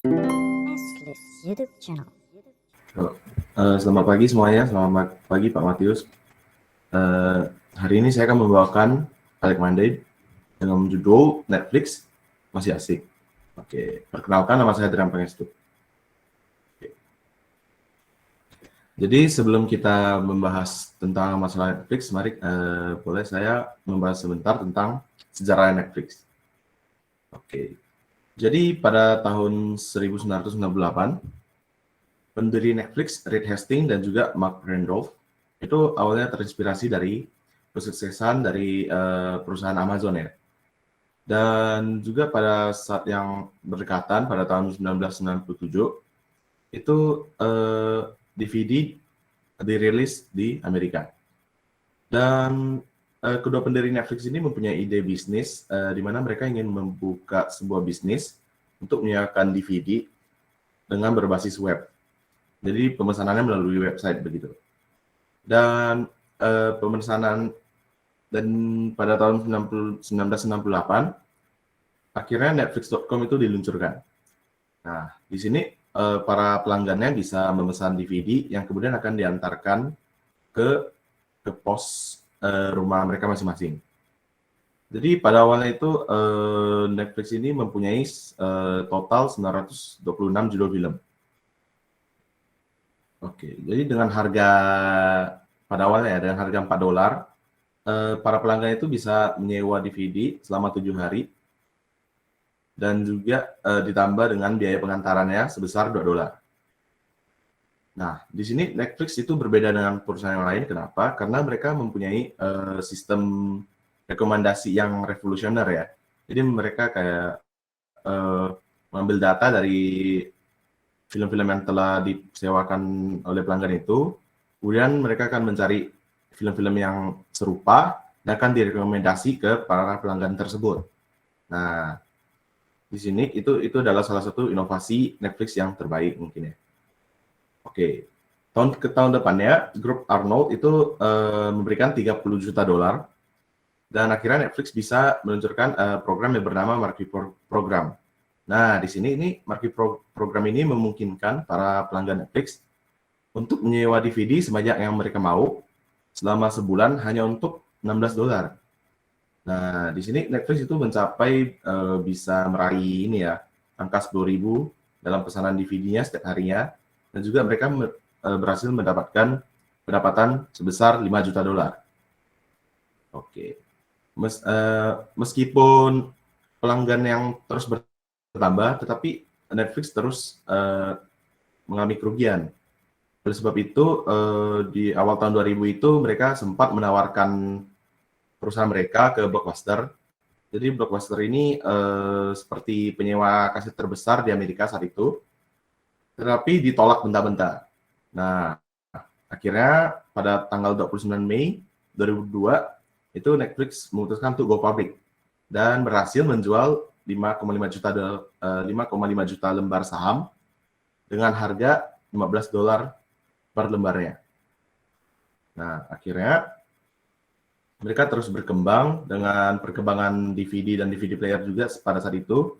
Nestlist YouTube channel. Selamat pagi semuanya, selamat pagi Pak Matius. Hari ini saya akan membawakan Alex Monday dengan judul Netflix Masih Asik. Oke, perkenalkan nama saya Dram Pangestu. Jadi sebelum kita membahas tentang masalah Netflix, mari boleh saya membahas sebentar tentang sejarah Netflix. Oke, jadi pada tahun 1998, pendiri Netflix, Reed Hastings dan juga Mark Randolph itu awalnya terinspirasi dari kesuksesan dari perusahaan Amazon ya. Dan juga pada saat yang berdekatan pada tahun 1997 itu DVD dirilis di Amerika. Dan kedua pendiri Netflix ini mempunyai ide bisnis di mana mereka ingin membuka sebuah bisnis untuk menyiapkan DVD dengan berbasis web. Jadi pemesanannya melalui website begitu. Dan pemesanan dan pada tahun 1968 akhirnya Netflix.com itu diluncurkan. Nah, di sini para pelanggannya bisa memesan DVD yang kemudian akan diantarkan ke pos rumah mereka masing-masing. Jadi pada awalnya itu Netflix ini mempunyai total 926 judul film. Oke, jadi dengan harga pada awalnya ya, dengan harga $4, para pelanggan itu bisa menyewa DVD selama 7 hari dan juga ditambah dengan biaya pengantarannya sebesar $2. Nah, di sini Netflix itu berbeda dengan perusahaan yang lain. Kenapa? Karena mereka mempunyai sistem rekomendasi yang revolusioner ya. Jadi mereka kayak mengambil data dari film-film yang telah disewakan oleh pelanggan itu, kemudian mereka akan mencari film-film yang serupa dan akan direkomendasi ke para pelanggan tersebut. Nah, di sini itu adalah salah satu inovasi Netflix yang terbaik mungkin ya. Oke, tahun depannya grup Arnold itu memberikan $30 juta dan akhirnya Netflix bisa meluncurkan program yang bernama Marquee Program. Nah, di sini Marquee Program ini memungkinkan para pelanggan Netflix untuk menyewa DVD sebanyak yang mereka mau selama sebulan hanya untuk $16. Nah, di sini Netflix itu mencapai bisa meraih ini ya, angka 10.000 dalam pesanan DVD-nya setiap harinya, dan juga mereka berhasil mendapatkan pendapatan sebesar $5 juta. Oke, meskipun pelanggan yang terus bertambah, tetapi Netflix terus mengalami kerugian. Oleh sebab itu, di awal tahun 2000 itu mereka sempat menawarkan perusahaan mereka ke Blockbuster. Jadi Blockbuster ini seperti penyewa kaset terbesar di Amerika saat itu, tetapi ditolak mentah-mentah. Nah, akhirnya pada tanggal 29 Mei 2002, itu Netflix memutuskan untuk go public dan berhasil menjual 5,5 juta lembar saham dengan harga $15 per lembarnya. Nah, akhirnya mereka terus berkembang dengan perkembangan DVD dan DVD player juga pada saat itu.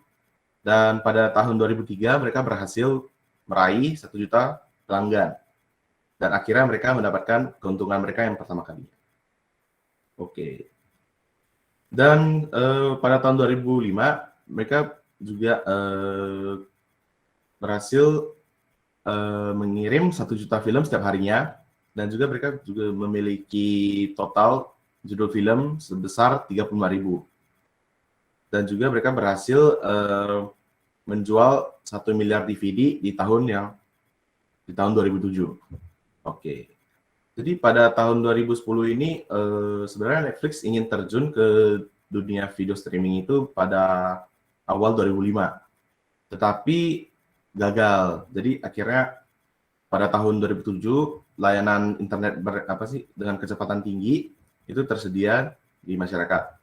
Dan pada tahun 2003 mereka berhasil meraih 1 juta pelanggan. Dan akhirnya mereka mendapatkan keuntungan mereka yang pertama kali. Oke. Dan pada tahun 2005 mereka juga berhasil mengirim 1 juta film setiap harinya, dan juga mereka juga memiliki total judul film sebesar 35.000. Dan juga mereka berhasil menjual 1 miliar DVD di tahun 2007. Oke. Jadi pada tahun 2010 ini sebenarnya Netflix ingin terjun ke dunia video streaming itu pada awal 2005. Tetapi gagal. Jadi akhirnya pada tahun 2007 layanan internet dengan kecepatan tinggi itu tersedia di masyarakat.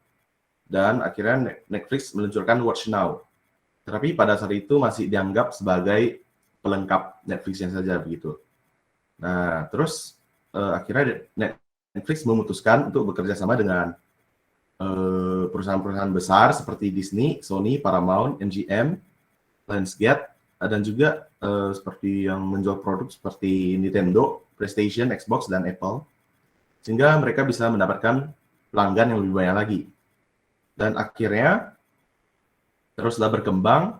Dan akhirnya Netflix meluncurkan Watch Now. Tetapi pada saat itu masih dianggap sebagai pelengkap Netflix yang saja begitu. Nah, terus akhirnya Netflix memutuskan untuk bekerja sama dengan perusahaan-perusahaan besar seperti Disney, Sony, Paramount, MGM, Lionsgate, dan juga seperti yang menjual produk seperti Nintendo, PlayStation, Xbox, dan Apple, sehingga mereka bisa mendapatkan pelanggan yang lebih banyak lagi. Dan akhirnya teruslah berkembang.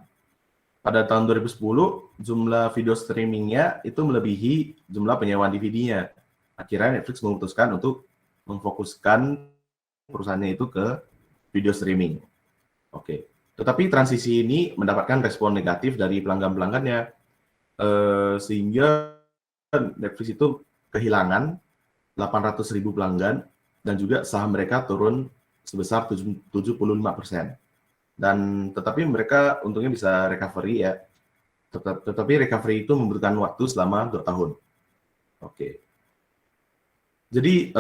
Pada tahun 2010, jumlah video streamingnya itu melebihi jumlah penyewaan DVD-nya. Akhirnya Netflix memutuskan untuk memfokuskan perusahaannya itu ke video streaming. Oke. Tetapi transisi ini mendapatkan respon negatif dari pelanggan-pelanggannya, sehingga Netflix itu kehilangan 800.000 pelanggan dan juga saham mereka turun sebesar 75%. Dan tetapi mereka untungnya bisa recovery ya. Tetapi recovery itu membutuhkan waktu selama 2 tahun. Oke. Jadi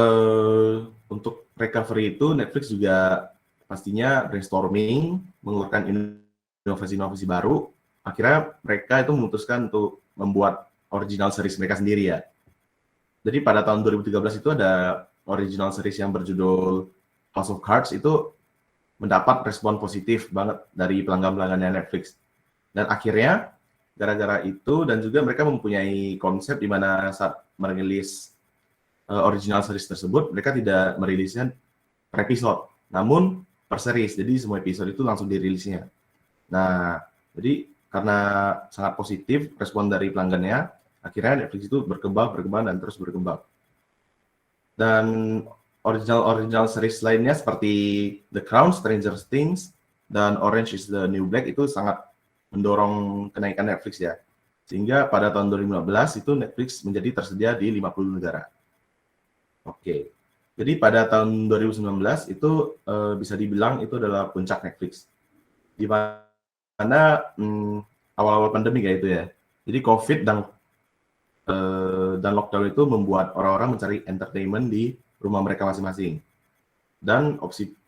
untuk recovery itu Netflix juga pastinya brainstorming, mengeluarkan inovasi-inovasi baru. Akhirnya mereka itu memutuskan untuk membuat original series mereka sendiri ya. Jadi pada tahun 2013 itu ada original series yang berjudul House of Cards, itu mendapat respon positif banget dari pelanggan-pelanggannya Netflix. Dan akhirnya gara-gara itu dan juga mereka mempunyai konsep di mana saat merilis original series tersebut, mereka tidak merilisnya per episode, namun per series. Jadi semua episode itu langsung dirilisnya. Nah, jadi karena sangat positif respon dari pelanggannya, akhirnya Netflix itu berkembang dan terus berkembang. Dan original series lainnya seperti The Crown, Stranger Things, dan Orange is the New Black itu sangat mendorong kenaikan Netflix ya. Sehingga pada tahun 2015 itu Netflix menjadi tersedia di 50 negara. Oke. Jadi pada tahun 2019 itu bisa dibilang itu adalah puncak Netflix. Di mana awal-awal pandemi kayak itu ya. Jadi COVID dan lockdown itu membuat orang-orang mencari entertainment di rumah mereka masing-masing. Dan opsi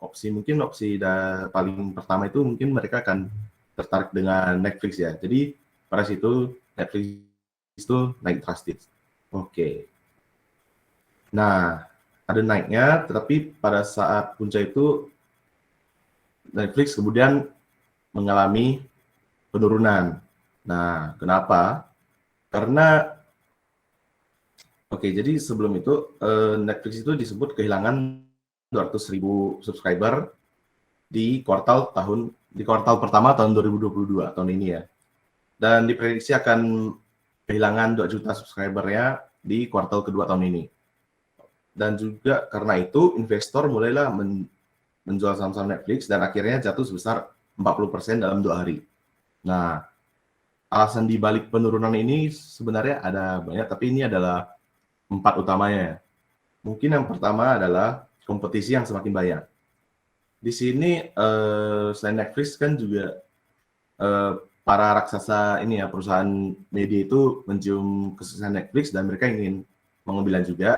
paling pertama itu mungkin mereka akan tertarik dengan Netflix ya. Jadi pada situ Netflix itu naik drastis. Oke. Nah, ada naiknya, tetapi pada saat puncak itu Netflix kemudian mengalami penurunan. Nah, kenapa? Karena jadi sebelum itu Netflix itu disebut kehilangan 200.000 subscriber di kuartal pertama tahun 2022 tahun ini ya. Dan diprediksi akan kehilangan 2 juta subscribernya di kuartal kedua tahun ini. Dan juga karena itu investor mulailah menjual saham-saham Netflix dan akhirnya jatuh sebesar 40% dalam 2 hari. Nah, alasan di balik penurunan ini sebenarnya ada banyak, tapi ini adalah 4 utamanya. Mungkin yang pertama adalah kompetisi yang semakin banyak. Di sini selain Netflix kan juga para raksasa ini ya, perusahaan media itu mencium kesuksesan Netflix dan mereka ingin mengambilnya juga.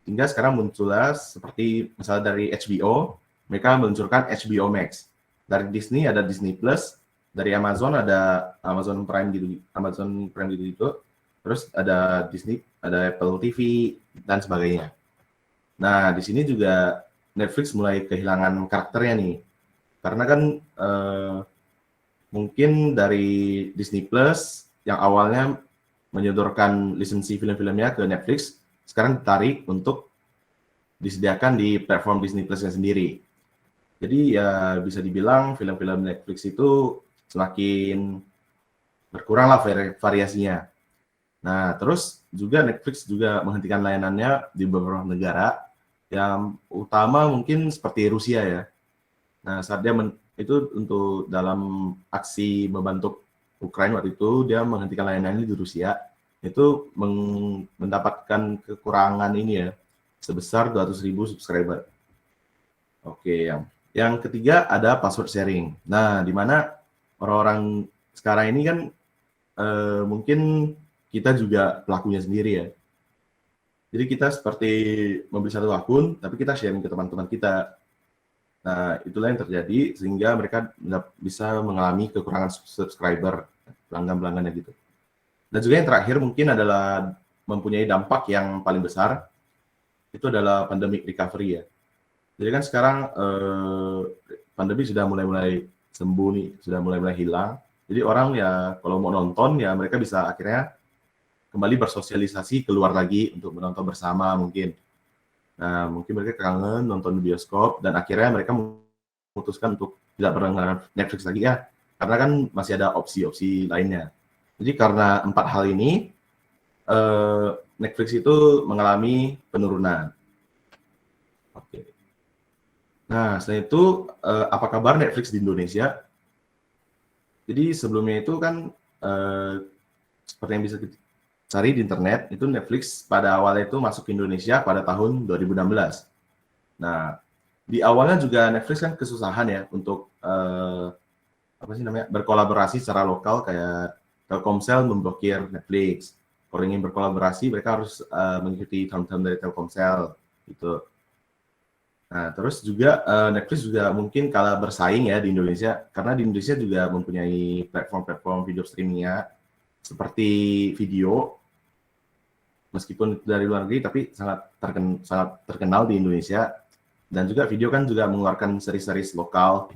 Hingga sekarang muncullah seperti misalnya dari HBO, mereka meluncurkan HBO Max. Dari Disney ada Disney Plus, dari Amazon ada Amazon Prime gitu. Terus ada Disney, ada Apple TV dan sebagainya. Nah, di sini juga Netflix mulai kehilangan karakternya nih. Karena kan mungkin dari Disney Plus yang awalnya menyodorkan lisensi film-filmnya ke Netflix, sekarang ditarik untuk disediakan di platform Disney Plus-nya sendiri. Jadi ya bisa dibilang film-film Netflix itu semakin berkurang lah variasinya. Nah, terus juga Netflix juga menghentikan layanannya di beberapa negara yang utama mungkin seperti Rusia ya. Nah, saat dia itu untuk dalam aksi membantu Ukraina waktu itu, dia menghentikan layanannya di Rusia, itu mendapatkan kekurangan ini ya, sebesar 200.000 subscriber. Oke, yang ketiga ada password sharing. Nah, di mana orang-orang sekarang ini kan mungkin kita juga pelakunya sendiri ya. Jadi kita seperti membeli satu akun, tapi kita sharing ke teman-teman kita. Nah, itulah yang terjadi sehingga mereka bisa mengalami kekurangan subscriber, pelanggan-pelanggannya gitu. Dan juga yang terakhir mungkin adalah mempunyai dampak yang paling besar, itu adalah pandemic recovery ya. Jadi kan sekarang pandemi sudah mulai sembuh nih, sudah mulai hilang. Jadi orang ya kalau mau nonton ya mereka bisa akhirnya kembali bersosialisasi keluar lagi untuk menonton bersama mungkin. Nah, mungkin mereka kangen nonton di bioskop dan akhirnya mereka memutuskan untuk tidak berlangganan Netflix lagi ya, karena kan masih ada opsi-opsi lainnya. Jadi karena 4 hal ini, Netflix itu mengalami penurunan. Oke. Nah, selain itu, apa kabar Netflix di Indonesia? Jadi sebelumnya itu kan, seperti yang bisa kita cari di internet, itu Netflix pada awalnya itu masuk ke Indonesia pada tahun 2016. Nah, di awalnya juga Netflix kan kesusahan ya untuk, apa sih namanya, berkolaborasi secara lokal kayak Telkomsel memblokir Netflix. Kalau ingin berkolaborasi mereka harus, mengikuti term-term dari Telkomsel, gitu. Nah, terus juga, Netflix juga mungkin kalah bersaing ya di Indonesia, karena di Indonesia juga mempunyai platform-platform video streaming-nya seperti Vidio, meskipun dari luar negeri tapi sangat terkenal di Indonesia, dan juga Vidio kan juga mengeluarkan seri-series lokal,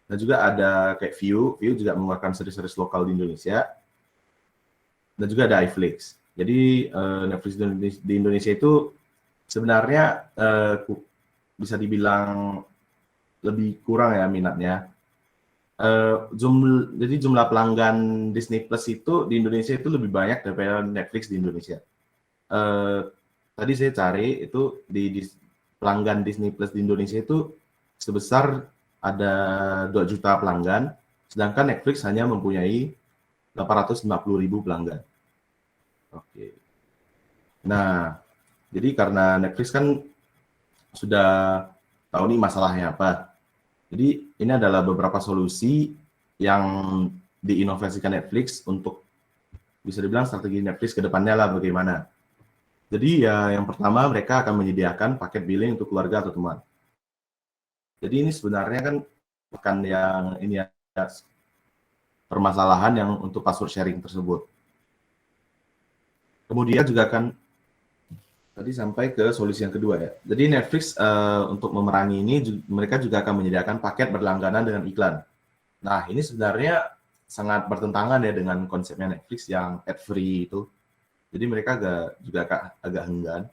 dan juga ada kayak Viu juga mengeluarkan seri-series lokal di Indonesia, dan juga ada iFlix. Jadi, Netflix di Indonesia itu sebenarnya, bisa dibilang lebih kurang ya minatnya. Jadi jumlah pelanggan Disney Plus itu di Indonesia itu lebih banyak daripada Netflix di Indonesia. Tadi saya cari itu di pelanggan Disney Plus di Indonesia itu sebesar ada 2 juta pelanggan, sedangkan Netflix hanya mempunyai 850.000 pelanggan. Oke. Nah, jadi karena Netflix kan sudah tahu nih masalahnya apa. Jadi ini adalah beberapa solusi yang diinovasikan Netflix untuk bisa dibilang strategi Netflix ke depannya lah bagaimana. Jadi ya yang pertama mereka akan menyediakan paket billing untuk keluarga atau teman. Jadi ini sebenarnya kan bukan yang ini ya permasalahan yang untuk password sharing tersebut. Kemudian juga akan tadi sampai ke solusi yang kedua ya. Jadi Netflix untuk memerangi ini mereka juga akan menyediakan paket berlangganan dengan iklan. Nah, ini sebenarnya sangat bertentangan ya dengan konsepnya Netflix yang ad free itu. Jadi mereka agak enggan.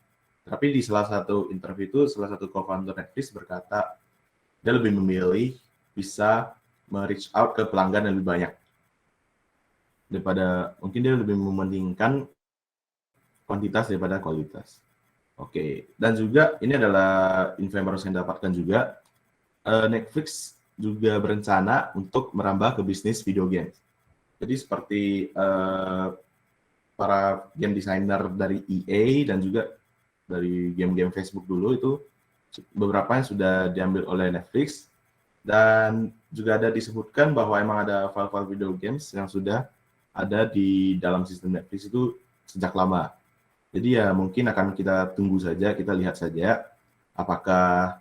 Tapi di salah satu interview itu salah satu co-founder Netflix berkata dia lebih memilih bisa reach out ke pelanggan yang lebih banyak daripada mungkin dia lebih mementingkan kuantitas daripada kualitas. Oke, dan juga ini adalah info yang baru saya dapatkan juga, Netflix juga berencana untuk merambah ke bisnis video games. Jadi seperti para game designer dari EA dan juga dari game-game Facebook dulu itu beberapa yang sudah diambil oleh Netflix, dan juga ada disebutkan bahwa emang ada file-file video games yang sudah ada di dalam sistem Netflix itu sejak lama. Jadi ya mungkin akan kita tunggu saja, kita lihat saja apakah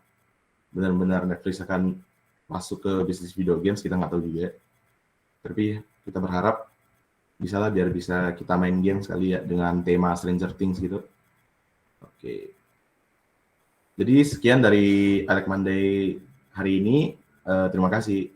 benar-benar Netflix akan masuk ke bisnis video games, kita nggak tahu juga. Tapi kita berharap bisalah biar bisa kita main game sekali ya dengan tema Stranger Things gitu. Oke. Jadi sekian dari Alec Monday hari ini. Terima kasih.